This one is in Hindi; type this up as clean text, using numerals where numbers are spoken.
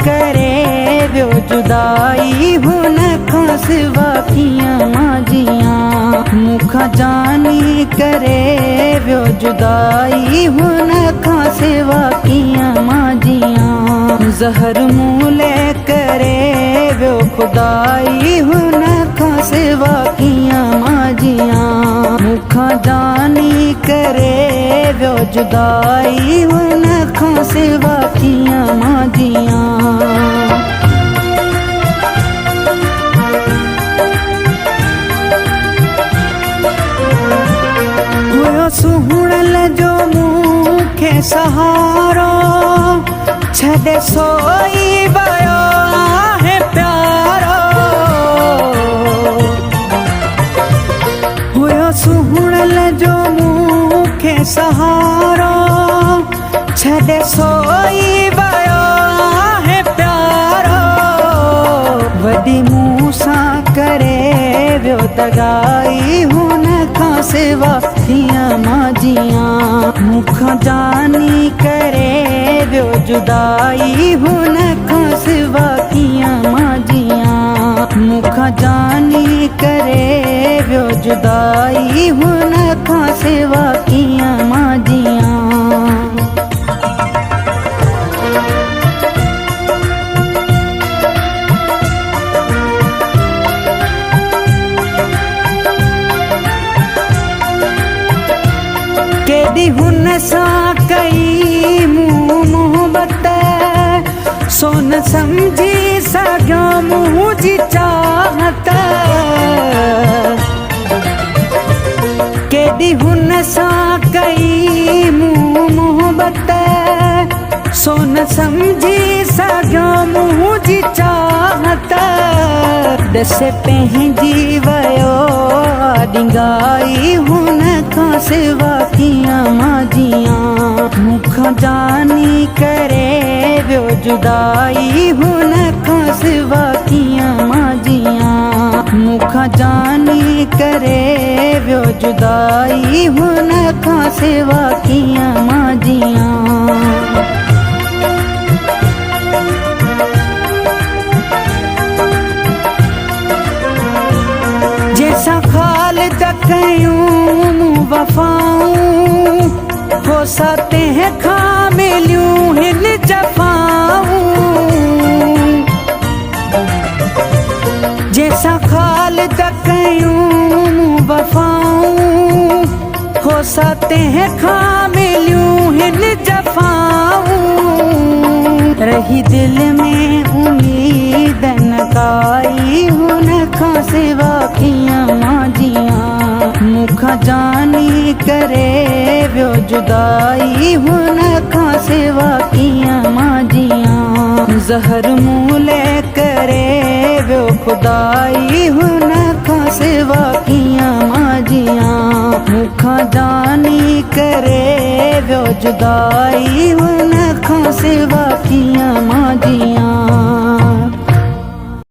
करे व्यो जुदाई हुन खां सिवा कियां माजियां। मुखा जानी करे व्यो जुदाई हुन खां सिवा कियां माजियां। ज़हर मूले करे व्यो खुदाई हुन खां सिवा कियां माजियां। मुखा जानी करे व्यो जुदाई हुन खां सिवा कियां माजियां। सुहुणल जो मूंखे सहारो छॾे सोई वियो आहे प्यारो। हुयो सुहुणल जो मूंखे सहारो छॾे सोई वियो आहे प्यारो। वॾी मूं सां करे वियो दगाई हुन खां सिवा कियां माजियां। मुखां जानी करे व्यो जुदाई हुन खां सिवा कियां माजियां। मुखां जानी करे व्यो जुदाई हुन खां सिवा कियां माजियां। केॾी हुन सां कई मूं मोहबत सो न सम्झी सघियो मुंहिंजी चाहत। केॾी हुन सां कई मूं मोहबत सो न सम्झी सघियो मुंहिंजी चाहत। ॾस पंहिंजी वियो ॾिंगाई हुन खां सिवा कियां माजियां। मुखां जानी करे व्यो जुदाई हुन खां सिवा कियां माजियां। मुखां जानी करे व्यो जुदाई हुन खां सिवा कियां माजियां। जैसा ख़ालिद कयूं मूं वफ़ाऊं हो सतें खां मिलियूं हिन जफ़ाऊं। जैसा ख़ालिद कयूं मूं वफ़ाऊं हो सतें खां मिलियूं हिन जफ़ाऊं। रही दिल में उम्मीद न काई हुन खां सिवा कियां माजियां। मुखां जानी करे व्यो जुदाई हुन खां सिवा कियां माजियां। ज़हर मूले करे व्यो खुदाई हुन खां सिवा कियां माजियां। मुखां जानी करे व्यो जुदाई हुन खां सिवा कियां माजियां।